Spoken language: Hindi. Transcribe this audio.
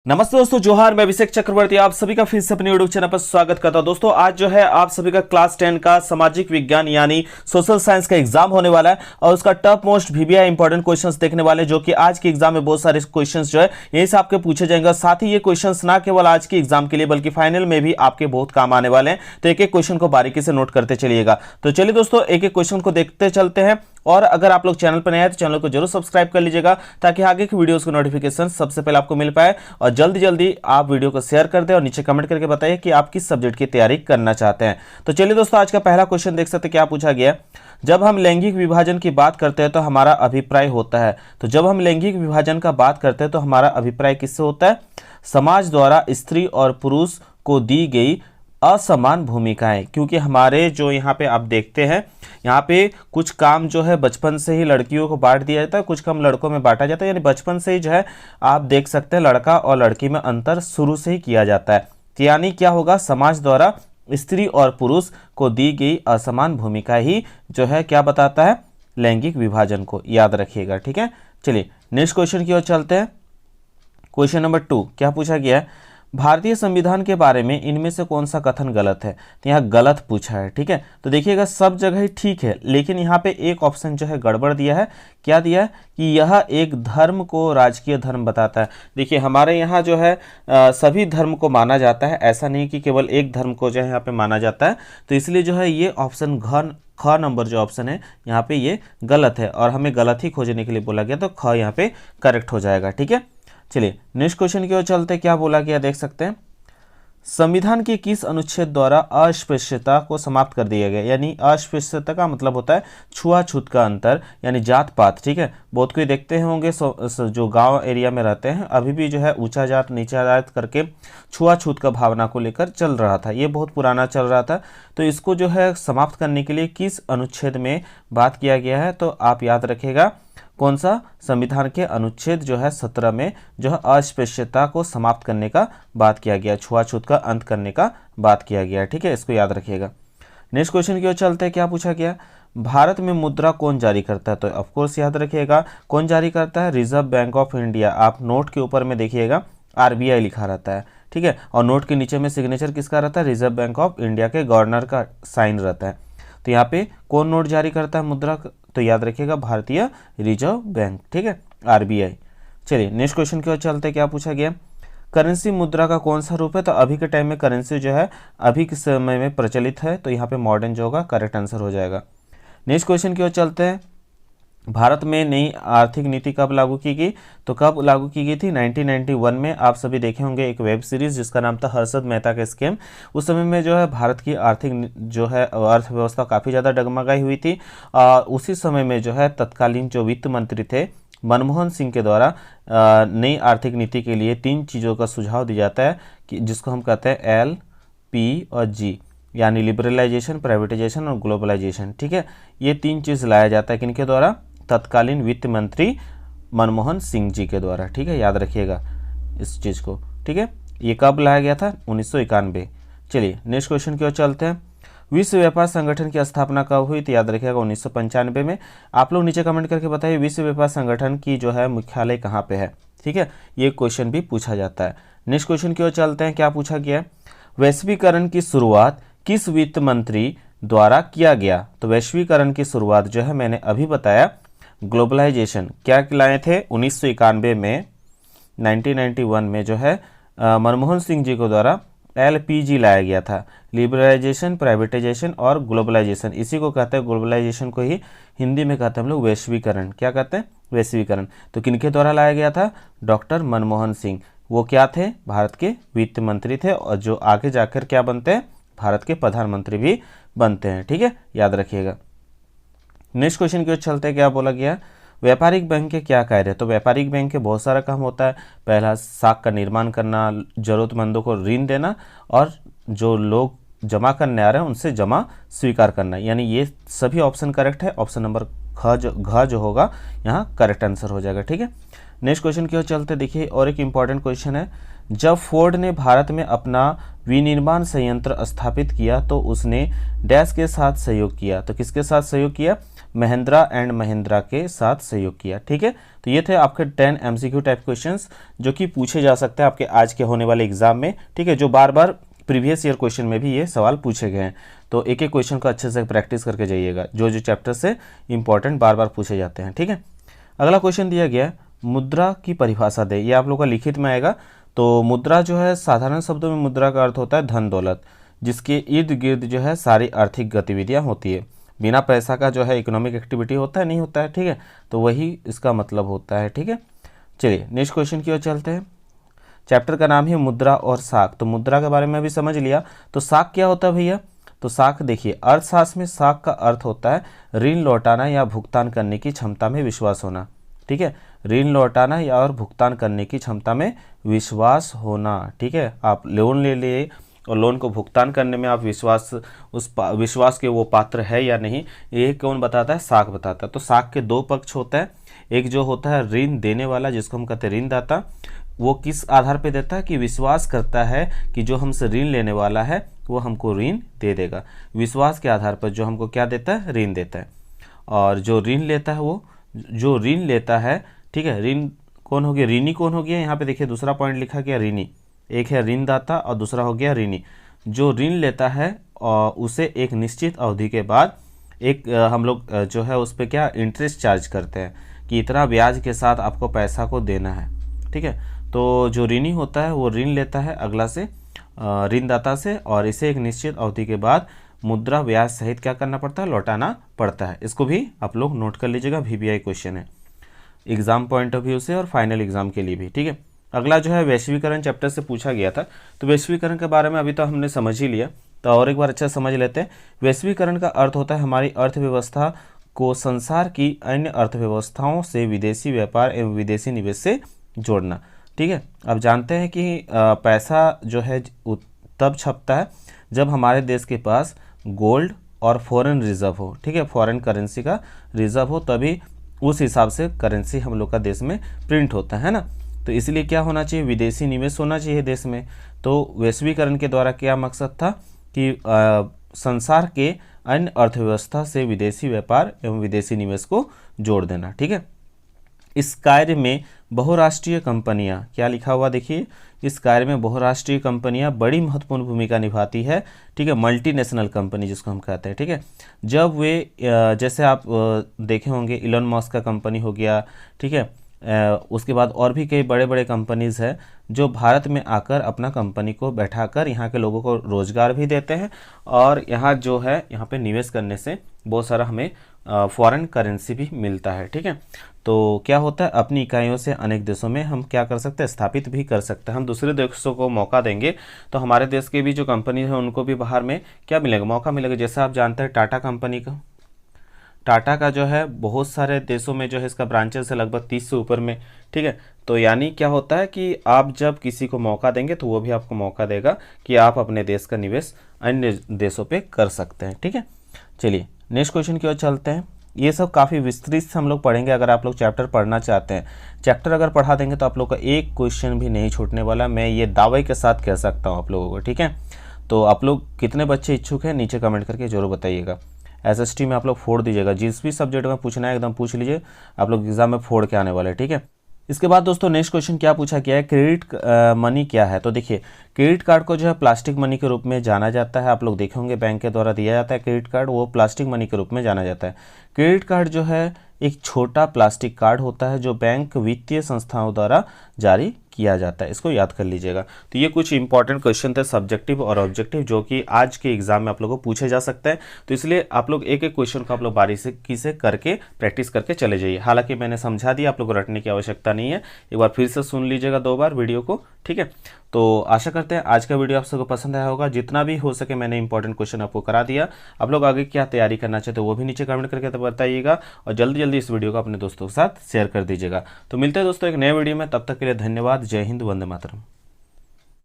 नमस्ते दोस्तों, जोहार। मैं अभिषेक चक्रवर्ती आप सभी का फिर से अपने यूट्यूब चैनल पर स्वागत करता हूं। दोस्तों, आज जो है आप सभी का क्लास 10 का सामाजिक विज्ञान यानी सोशल साइंस का एग्जाम होने वाला है और उसका top most VVI important questions देखने वाले, जो कि आज के एग्जाम में बहुत सारे क्वेश्चंस जो है यही से आपके पूछे जाएंगे। साथ ही ये क्वेश्चंस ना केवल आज के एग्जाम के लिए बल्कि फाइनल में भी आपके बहुत काम आने वाले हैं, तो एक एक क्वेश्चन को बारीकी से नोट करते चलिएगा। तो चलिए दोस्तों, एक एक क्वेश्चन को देखते चलते हैं। और अगर आप लोग चैनल पर नए हैं तो चैनल को जरूर सब्सक्राइब कर लीजिएगा, ताकि आगे की वीडियोस को नोटिफिकेशन सबसे पहले आपको मिल पाए। और जल्दी जल्दी आप वीडियो को शेयर कर दें और नीचे कमेंट करके बताइए कि आप किस सब्जेक्ट की तैयारी करना चाहते हैं। तो चलिए दोस्तों, आज का पहला क्वेश्चन देख सकते हैं क्या पूछा गया है। जब हम लैंगिक विभाजन की बात करते हैं तो हमारा अभिप्राय होता है। तो जब हम लैंगिक विभाजन का बात करते हैं तो हमारा अभिप्राय किससे होता है? समाज द्वारा स्त्री और पुरुष को दी गई असमान भूमिकाएं। क्योंकि हमारे जो यहाँ पे आप देखते हैं, यहाँ पे कुछ काम जो है बचपन से ही लड़कियों को बांट दिया जाता है, कुछ काम लड़कों में बांटा जाता है। यानी बचपन से ही जो है आप देख सकते हैं लड़का और लड़की में अंतर शुरू से ही किया जाता है। तो यानी क्या होगा? समाज द्वारा स्त्री और पुरुष को दी गई असमान भूमिका ही जो है क्या बताता है? लैंगिक विभाजन को। याद रखिएगा, ठीक है। चलिए नेक्स्ट क्वेश्चन की ओर चलते हैं। क्वेश्चन नंबर 2 क्या पूछा गया है? भारतीय संविधान के बारे में इनमें से कौन सा कथन गलत है? तो यहाँ गलत पूछा है, ठीक है। तो देखिएगा सब जगह ही ठीक है, लेकिन यहाँ पे एक ऑप्शन जो है गड़बड़ दिया है। क्या दिया है? कि यह एक धर्म को राजकीय धर्म बताता है। देखिए हमारे यहाँ जो है सभी धर्म को माना जाता है, ऐसा नहीं कि केवल एक धर्म को जो है यहाँ पे माना जाता है। तो इसलिए जो है ये ऑप्शन ख नंबर जो ऑप्शन है यहाँ पे ये गलत है, और हमें गलत ही खोजने के लिए बोला गया, तो ख यहाँ पे करेक्ट हो जाएगा, ठीक है। चलिए नेक्स्ट क्वेश्चन की ओर चलते हैं। क्या बोला गया देख सकते हैं। संविधान के किस अनुच्छेद द्वारा अस्पृश्यता को समाप्त कर दिया गया? यानी अस्पृश्यता का मतलब होता है छुआछूत का अंतर, यानी जात पात, ठीक है। बहुत कोई देखते होंगे जो गांव एरिया में रहते हैं, अभी भी जो है ऊंचा जात नीचा जात करके छुआछूत का भावना को लेकर चल रहा था। ये बहुत पुराना चल रहा था। तो इसको जो है समाप्त करने के लिए किस अनुच्छेद में बात किया गया है? तो आप याद रखिएगा कौन सा? संविधान के अनुच्छेद जो है 17 में जो है अस्पृश्यता को समाप्त करने का बात किया गया, छुआछूत का अंत करने का बात किया गया, ठीक है। इसको याद रखिएगा। नेक्स्ट क्वेश्चन की ओर चलते हैं। क्या पूछा गया? भारत में मुद्रा कौन जारी करता है? तो ऑफकोर्स याद रखिएगा कौन जारी करता है? Reserve bank of India. आप नोट के ऊपर में देखिएगा RBI लिखा रहता है, ठीक है। और नोट के नीचे में सिग्नेचर किसका रहता है? रिजर्व बैंक ऑफ इंडिया के गवर्नर का साइन रहता है। तो यहाँ पे कौन नोट जारी करता है मुद्रा? तो याद रखिएगा भारतीय रिजर्व बैंक, ठीक है, RBI। चलिए नेक्स्ट क्वेश्चन की ओर चलते हैं। क्या पूछा गया? करेंसी मुद्रा का कौन सा रूप है? तो अभी के टाइम में करेंसी जो है अभी के समय में प्रचलित है, तो यहाँ पे मॉडर्न जो होगा करेक्ट आंसर हो जाएगा। नेक्स्ट क्वेश्चन की ओर चलते हैं। भारत में नई आर्थिक नीति कब लागू की गई? तो कब लागू की गई थी? 1991 में। आप सभी देखे होंगे एक वेब सीरीज जिसका नाम था हर्षद मेहता का स्कैम। उस समय में जो है भारत की आर्थिक जो है अर्थव्यवस्था काफ़ी ज़्यादा डगमगाई हुई थी। उसी समय में जो है तत्कालीन जो वित्त मंत्री थे मनमोहन सिंह के द्वारा नई आर्थिक नीति के लिए 3 चीज़ों का सुझाव दिया जाता है, कि जिसको हम कहते हैं LP और G, यानी लिबरलाइजेशन, प्राइवेटाइजेशन और ग्लोबलाइजेशन, ठीक है। ये 3 चीज़ लाया जाता है किनके द्वारा? तत्कालीन वित्त मंत्री मनमोहन सिंह जी के द्वारा, ठीक है। याद रखिएगा इस चीज़ को, ठीक है। ये कब लाया गया था? 1991। चलिए नेक्स्ट क्वेश्चन की ओर चलते हैं। विश्व व्यापार संगठन की स्थापना कब हुई? तो याद रखिएगा 1995 में। आप लोग नीचे कमेंट करके बताइए विश्व व्यापार संगठन की जो है मुख्यालय कहाँ पे है, ठीक है। ये क्वेश्चन भी पूछा जाता है। नेक्स्ट क्वेश्चन की ओर चलते हैं। क्या पूछा गया? वैश्वीकरण की शुरुआत किस वित्त मंत्री द्वारा किया गया? तो वैश्वीकरण की शुरुआत जो है मैंने अभी बताया, ग्लोबलाइजेशन क्या लाए थे 1991 में, 1991 में जो है मनमोहन सिंह जी को द्वारा LPG लाया गया था, लिबरलाइजेशन, प्राइवेटाइजेशन और ग्लोबलाइजेशन। इसी को कहते हैं, ग्लोबलाइजेशन को ही हिंदी में कहते हैं हम लोग वैश्वीकरण। क्या कहते हैं? वैश्वीकरण। तो किनके द्वारा लाया गया था? डॉक्टर मनमोहन सिंह। वो क्या थे? भारत के वित्त मंत्री थे, और जो आगे जाकर क्या बनते हैं? भारत के प्रधानमंत्री भी बनते हैं, ठीक है। याद रखिएगा। नेक्स्ट क्वेश्चन की ओर चलते हैं। क्या बोला गया? व्यापारिक बैंक के क्या कार्य है? तो व्यापारिक बैंक के बहुत सारा काम होता है। पहला साख का निर्माण करना, जरूरतमंदों को ऋण देना, और जो लोग जमा करने आ रहे हैं उनसे जमा स्वीकार करना। यानी ये सभी ऑप्शन करेक्ट है। ऑप्शन नंबर घ जो होगा यहाँ करेक्ट आंसर हो जाएगा, ठीक है। नेक्स्ट क्वेश्चन की ओर चलते देखिए, और एक इंपॉर्टेंट क्वेश्चन है। जब फोर्ड ने भारत में अपना विनिर्माण संयंत्र स्थापित किया तो उसने डैश के साथ सहयोग किया। तो किसके साथ सहयोग किया? महिंद्रा एंड महिंद्रा के साथ सहयोग किया। ठीक है, तो ये थे आपके 10 MCQ टाइप क्वेश्चंस जो कि पूछे जा सकते हैं आपके आज के होने वाले एग्जाम में। ठीक है, जो बार बार प्रीवियस ईयर क्वेश्चन में भी ये सवाल पूछे गए हैं। तो एक एक क्वेश्चन को अच्छे से प्रैक्टिस करके जाइएगा, जो जो चैप्टर से इंपॉर्टेंट बार बार पूछे जाते हैं। ठीक है, अगला क्वेश्चन दिया गया है, मुद्रा की परिभाषा दे। ये आप लोग का लिखित में आएगा। तो मुद्रा जो है, साधारण शब्दों में मुद्रा का अर्थ होता है धन दौलत, जिसके इर्द गिर्द जो है सारी आर्थिक गतिविधियां होती है। बिना पैसा का जो है इकोनॉमिक एक्टिविटी होता है, नहीं होता है। ठीक है, तो वही इसका मतलब होता है। ठीक है, चलिए नेक्स्ट क्वेश्चन की ओर चलते हैं। चैप्टर का नाम है मुद्रा और साख। तो मुद्रा के बारे में भी समझ लिया, तो साख क्या होता है भैया? तो साख देखिए, अर्थशास्त्र में साख का अर्थ होता है ऋण लौटाना या भुगतान करने की क्षमता में विश्वास होना। ठीक है, ऋण लौटाना या और भुगतान करने की क्षमता में विश्वास होना। ठीक है, आप लोन ले लिए और लोन को भुगतान करने में आप विश्वास के वो पात्र है या नहीं, ये कौन बताता है? साख बताता है। तो साख के दो पक्ष होता है, एक जो होता है ऋण देने वाला, जिसको हम कहते हैं ऋणदाता, वो किस आधार पे देता है कि विश्वास करता है कि जो हमसे ऋण लेने वाला है वो हमको ऋण दे देगा। विश्वास के आधार पर जो हमको क्या देता है? ऋण देता है। और जो ऋण लेता है, वो जो ऋण लेता है, ठीक है, ऋण कौन हो गया? ऋणी कौन हो गया? यहाँ पे देखिए दूसरा पॉइंट लिखा गया ऋणी। एक है ऋणदाता और दूसरा हो गया ऋणी। जो ऋण लेता है और उसे एक निश्चित अवधि के बाद एक हम लोग जो है उस पर क्या इंटरेस्ट चार्ज करते हैं कि इतना ब्याज के साथ आपको पैसा को देना है। ठीक है, तो जो ऋणी होता है वो ऋण लेता है अगला से, ऋणदाता से, और इसे एक निश्चित अवधि के बाद मुद्रा ब्याज सहित क्या करना पड़ता है? लौटाना पड़ता है। इसको भी आप लोग नोट कर लीजिएगा, VBI क्वेश्चन है एग्जाम पॉइंट ऑफ व्यू से और फाइनल एग्जाम के लिए भी। ठीक है, अगला जो है वैश्वीकरण चैप्टर से पूछा गया था। तो वैश्वीकरण के बारे में अभी तो हमने समझ ही लिया, तो और एक बार अच्छा समझ लेते हैं। वैश्वीकरण का अर्थ होता है हमारी अर्थव्यवस्था को संसार की अन्य अर्थव्यवस्थाओं से विदेशी व्यापार एवं विदेशी निवेश से जोड़ना। ठीक है, अब जानते हैं कि पैसा जो है तब छपता है जब हमारे देश के पास गोल्ड और फॉरेन रिजर्व हो। ठीक है, फॉरेन करेंसी का रिजर्व हो, तभी उस हिसाब से करेंसी हम लोग का देश में प्रिंट होता है ना। तो इसलिए क्या होना चाहिए? विदेशी निवेश होना चाहिए देश में। तो वैश्वीकरण के द्वारा क्या मकसद था कि संसार के अन्य अर्थव्यवस्था से विदेशी व्यापार एवं विदेशी निवेश को जोड़ देना। ठीक है, इस कार्य में बहुराष्ट्रीय कंपनियां, क्या लिखा हुआ देखिए, इस कार्य में बहुराष्ट्रीय कंपनियां बड़ी महत्वपूर्ण भूमिका निभाती है। ठीक है, मल्टीनेशनल कंपनी जिसको हम कहते हैं। ठीक है, जब वे जैसे आप देखे होंगे इलॉन मस्क का कंपनी हो गया। ठीक है, उसके बाद और भी कई बड़े बड़े कंपनीज़ हैं जो भारत में आकर अपना कंपनी को बैठाकर यहाँ के लोगों को रोज़गार भी देते हैं, और यहाँ जो है यहाँ पे निवेश करने से बहुत सारा हमें फॉरेन करेंसी भी मिलता है। ठीक है, तो क्या होता है, अपनी इकाइयों से अनेक देशों में हम क्या कर सकते हैं? स्थापित भी कर सकते हैं। हम दूसरे देशों को मौका देंगे तो हमारे देश के भी जो कंपनी है उनको भी बाहर में क्या मिलेगा? मौका मिलेगा। जैसे आप जानते हैं टाटा कंपनी का, टाटा का जो है बहुत सारे देशों में जो है इसका ब्रांचेस है, लगभग 30 से ऊपर में। ठीक है, तो यानी क्या होता है कि आप जब किसी को मौका देंगे तो वो भी आपको मौका देगा कि आप अपने देश का निवेश अन्य देशों पे कर सकते हैं। ठीक है, चलिए नेक्स्ट क्वेश्चन की ओर चलते हैं। ये सब काफ़ी विस्तृत से हम लोग पढ़ेंगे। अगर आप लोग चैप्टर पढ़ना चाहते हैं, चैप्टर अगर पढ़ा देंगे तो आप लोग का एक क्वेश्चन भी नहीं छूटने वाला, मैं ये दावे के साथ कह सकता हूँ आप लोगों को। ठीक है, तो आप लोग कितने बच्चे इच्छुक हैं नीचे कमेंट करके जरूर बताइएगा। SST में आप लोग फोड़ दीजिएगा, जिस भी सब्जेक्ट में पूछना है एकदम पूछ लीजिए, आप लोग एग्जाम में फोड़ के आने वाले। ठीक है, इसके बाद दोस्तों नेक्स्ट क्वेश्चन क्या पूछा गया है, क्रेडिट मनी क्या है? तो देखिए, क्रेडिट कार्ड को जो है प्लास्टिक मनी के रूप में जाना जाता है। आप लोग देखे होंगे बैंक के द्वारा दिया जाता है क्रेडिट कार्ड, वो प्लास्टिक मनी के रूप में जाना जाता है। क्रेडिट कार्ड जो है एक छोटा प्लास्टिक कार्ड होता है जो बैंक वित्तीय संस्थाओं द्वारा जारी किया जाता है। इसको याद कर लीजिएगा। तो ये कुछ इंपॉर्टेंट क्वेश्चन थे सब्जेक्टिव और ऑब्जेक्टिव, जो कि आज के एग्जाम में आप लोगों को पूछे जा सकते हैं। तो इसलिए आप लोग एक एक क्वेश्चन को आप लोग बारीकी से करके प्रैक्टिस करके चले जाइए। हालांकि मैंने समझा दिया, आप लोग को रटने की आवश्यकता नहीं है। एक बार फिर से सुन लीजिएगा 2 बार वीडियो को। ठीक है, तो आशा करते हैं आज का वीडियो आप सबको पसंद आया होगा। जितना भी हो सके मैंने इंपॉर्टेंट क्वेश्चन आपको करा दिया। आप लोग आगे क्या तैयारी करना चाहते हो वो भी नीचे कमेंट करके बताइएगा, और जल्दी जल्दी इस वीडियो को अपने दोस्तों के साथ शेयर कर दीजिएगा। तो मिलते हैं दोस्तों एक नए वीडियो में, तब तक के लिए धन्यवाद। जय हिंद, वंदे मातरम।